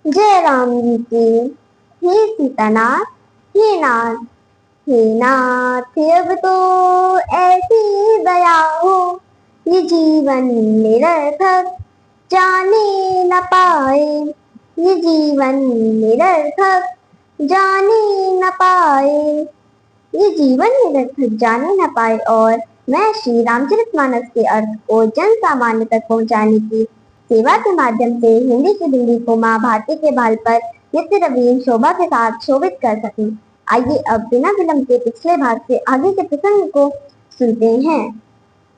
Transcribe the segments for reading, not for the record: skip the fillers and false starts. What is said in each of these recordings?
जय राम जी की। हे सीतानाथ, हे नाथ अब तो ऐसी दया हो, ये जीवन निरर्थक जाने न पाए, ये जीवन निरर्थक जाने न पाए, ये जीवन निरर्थक जाने न पाए। और मैं श्री रामचरितमानस के अर्थ को जन सामान्य तक पहुंचाने की सेवा के माध्यम से हिंदी की दिल्ली को माँ भारती के बाल पर नित्य नवीन शोभा के साथ शोभित कर सकूं। आइए अब बिना विलंब के पिछले भाग से आगे के प्रसंग को सुनते हैं।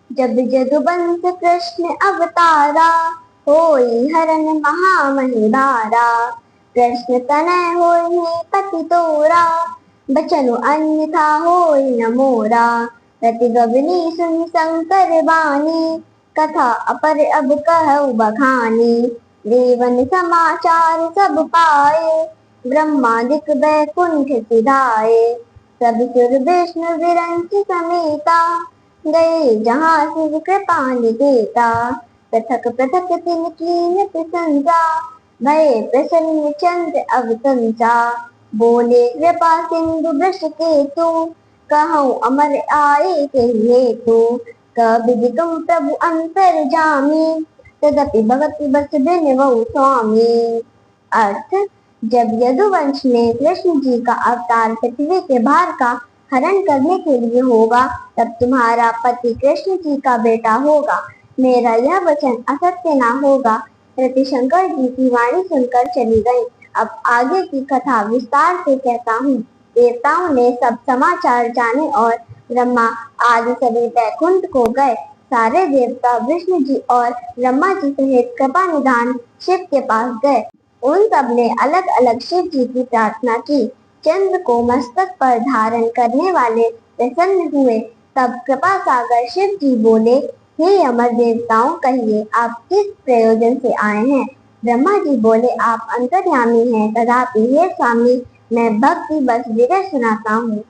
जब जदुवंश कृष्ण अवतारा, होई हरन महामहिधारा, कृष्ण तनय होई पति तोरा, बचनु अन्यथा होई न मोरा। प्रतिगवनी सुन शंकर बानी, कथा अपर अब कहु बखानी। देवन समाचार सब पाए, ब्रह्मादिक बैकुंठ सिधाए। सब सुर विष्णु विरंच समेता, गए जहाँ शिव कृपा निकेता। पृथक पृथक तिन कीन प्रशंसा, भय प्रसन्न चंद्र अवतंसा। बोले कृपा सिंधु वृष केतु, कहूँ अमर आए के हेतु। कबि तुम प्रभु अंतर जामी, तदपि भगति बस बिनवऊ स्वामी। अर्थ, जब यदुवंश में कृष्ण जी का अवतार पृथ्वी के भार का हरण करने के लिए होगा, तब तुम्हारा पति कृष्ण जी का बेटा होगा। मेरा यह वचन असत्य ना होगा। रतिशंकर जी की वाणी सुनकर चली गई। अब आगे की कथा विस्तार से कहता हूँ। देवताओं ने सब समाचार जाने और ब्रह्मा आदि सभी बैकुंठ को गए। सारे देवता विष्णु जी और ब्रह्मा जी सहित कृपा निधान शिव के पास गए। उन सब ने अलग अलग शिव जी की प्रार्थना की। चंद्र को मस्तक पर धारण करने वाले प्रसन्न हुए। तब कृपा सागर शिव जी बोले, हे अमर देवताओं, कहिए आप किस प्रयोजन से आए हैं। ब्रह्मा जी बोले, आप अंतर्यामी हैं, तथापि हे स्वामी, मैं भक्ति बस विरह सुनाता हूँ।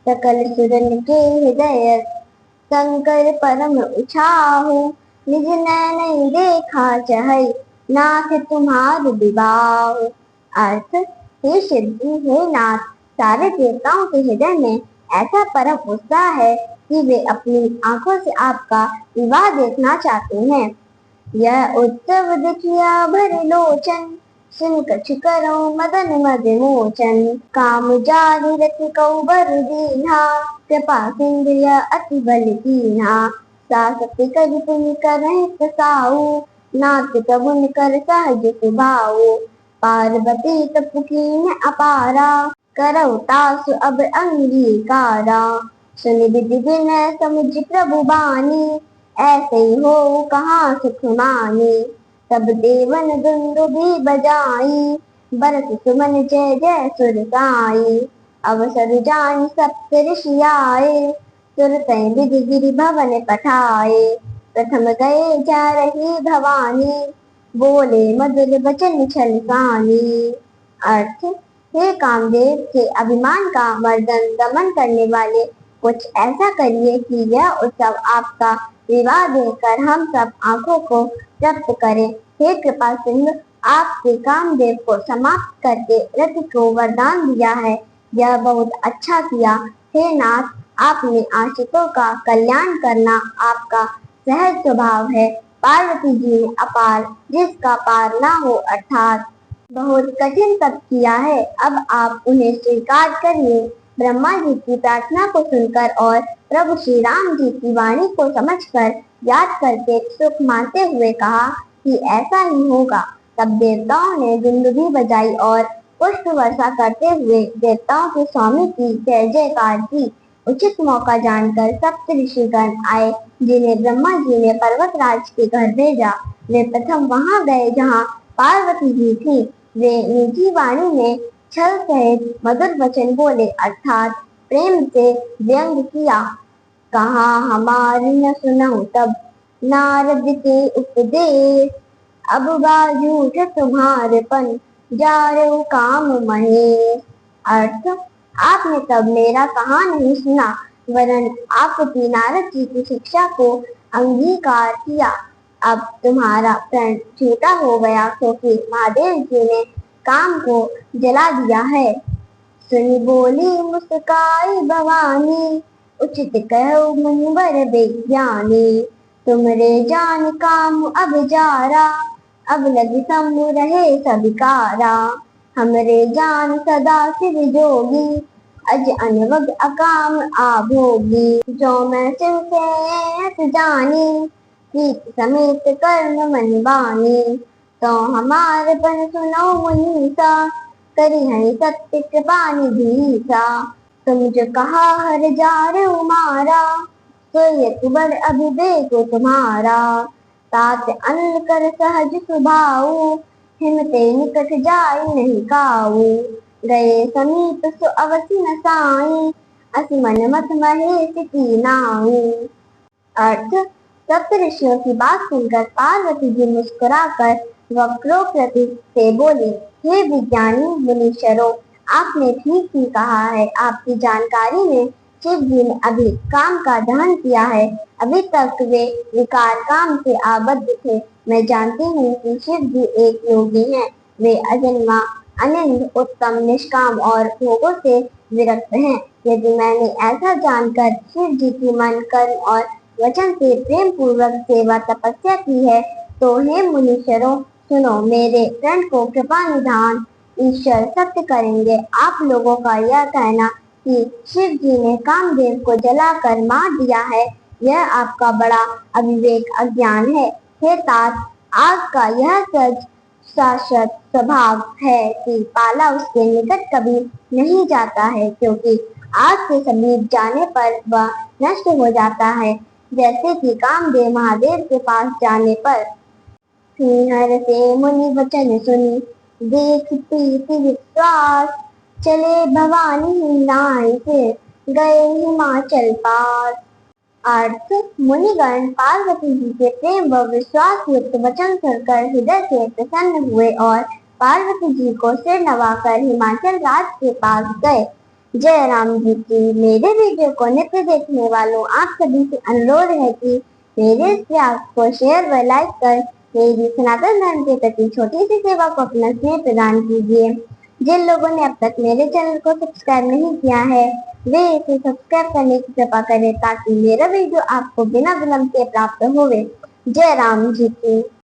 सकल सुरन के हृदय शंकर परम उछाहु, निज नैन देखा चहई, नाथ तुम्हार विवाह। अर्थ, हे शिव जी, हे नाथ, सारे देवताओं के हृदय में ऐसा परम उत्साह है कि वे अपनी आंखों से आपका विवाह देखना चाहते हैं। यह उत्सव देखिया भरे लोचन, सुन कछु करो मदन मद मोचन। काम जारि रति कौ बर दीन्हा, कृपा सिंधु यह अति बल कीन्हा। सासति करि पुनि करहिं प्रसाऊ, नाथ प्रभुन कर सहज सुभाऊ। पार्वती तप कीन अपारा, करौ तासु अब अंगीकारा। सुनि विधि विनय समुझ प्रभु बानी, ऐसे ही हो कहाँ सुख मानी। तब देवन दुंदुभि बजाई, बरस सुमन जय जय सुर गाई। अवसर जान सप्त ऋषि आए, सुरतै विधि गिरि भवन पठाए। प्रथम गए जा रही भवानी, बोले मधुर वचन छल सानी। अर्थ, हे कामदेव के अभिमान का मर्दन दमन करने वाले, कुछ ऐसा करिए कि यह उत्सव आपका विवाह देखकर हम सब आंखों को तृप्त करें। हे कृपा सिंधु, आपके कामदेव को समाप्त करके रति को वरदान दिया है, यह बहुत अच्छा किया। हे नाथ, आपने आश्रितों का कल्याण करना आपका सहज स्वभाव है। पार्वती जी ने अपार जिसका पार ना हो अर्थात बहुत कठिन तप किया है, अब आप उन्हें स्वीकार करिए। ब्रह्मा जी की प्रार्थना को सुनकर और प्रभु श्री राम जी की वाणी को समझकर याद करके सुख मानते हुए कहा कि ऐसा ही होगा। तब देवताओं ने दुंदुभि बजाई और पुष्प वर्षा करते हुए देवताओं के स्वामी की जय जयकार की। उचित मौका जानकर सप्त ऋषिगण आए, जिन्हें ब्रह्मा जी ने पर्वतराज के घर भेजा। वे प्रथम वहां गए जहाँ पार्वती जी थी। वे निजी वाणी में छल सहित मधुर वचन बोले, अर्थात प्रेम से व्यंग किया। कहा हमारी न सुनहु तब नारद के उपदेश, अब बाजूठ तुम्हारे पन जारो काम महेश। अर्थ, आपने तब मेरा कहा नहीं सुना, वरन आपकी नारद जी की शिक्षा को अंगीकार किया। अब तुम्हारा प्रण झूठा हो गया, क्योंकि महादेव जी ने काम को जला दिया है। सुनी बोली मुस्काई भवानी, उचित कहो मुनिवर विज्ञानी। तुमरे जान काम अब जारा, अब लगी समूह रहे सबिकारा। हमरे जान सदा शिव जोगी, अज अनवग अकाम आभोगी। जो मैं शिव से जानी, प्रीत समेत कर्म मन बानी। तो हमार बन सुनो मुनीसा, करी हरि सत्य कृपा निधि सा। तुम जो कहा हर जार उमारा, सोयत बड़ अभिवेक तुम्हारा। तात अनल कर सहज सुभाऊ, हिमते निकट जाय नहीं काऊ। गए समीप सो अवसि न साई, अस मन मत महेश की नाई। अर्थ, सप्तऋषियों की बात सुनकर पार्वती जी मुस्कुराकर वक्रोकृति से बोली, हे विज्ञानी मुनीश्वरों, आपने ठीक ही कहा है। आपकी जानकारी में शिव जी ने अभी काम का दहन किया है। अभी तक वे विकार काम से आबद्ध थे। मैं जानती हूँ कि शिव जी एक योगी हैं। वे अजन्मा, अनिंद, उत्तम, निष्काम और भोगों से विरक्त हैं। यदि मैंने ऐसा जानकर शिव जी की मन, कर्म और वचन से प्रेम पूर्वक सेवा तपस्या की है, तो हे मुनीश्वरों सुनो, मेरे प्रण को कृपा निधान ईश्वर सत्य करेंगे। आप लोगों का यह कहना कि शिव जी ने कामदेव को जलाकर मार दिया है, यह आपका बड़ा अविवेक अज्ञान है। हे तात, आग का यह सच शाश्वत स्वभाव है कि पाला उसके निकट कभी नहीं जाता है, क्योंकि आग के समीप जाने पर वह नष्ट हो जाता है, जैसे कि कामदेव महादेव के पास जाने पर। हर से मुनि वचन सुनी, देख प्रीति विश्वास। चले भवानी नाई से, गए हिमाचल पास। अर्थ, मुनिगण पार्वती जी के प्रेम व विश्वास युक्त वचन सुनकर हृदय से प्रसन्न हुए और पार्वती जी को सिर नवाकर हिमाचल राज के पास गए। जय राम जी की। मेरे वीडियो को नित्य देखने वालों आप सभी से अनुरोध है कि मेरे इस प्रयास को शेयर व लाइक कर मेरी सनातन धर्म के प्रति छोटी सी सेवा को अपना स्नेह प्रदान कीजिए। जिन लोगों ने अब तक मेरे चैनल को सब्सक्राइब नहीं किया है, वे इसे सब्सक्राइब करने की कृपा करें, ताकि मेरा वीडियो आपको बिना विलंब के प्राप्त होवे। जय राम जी की।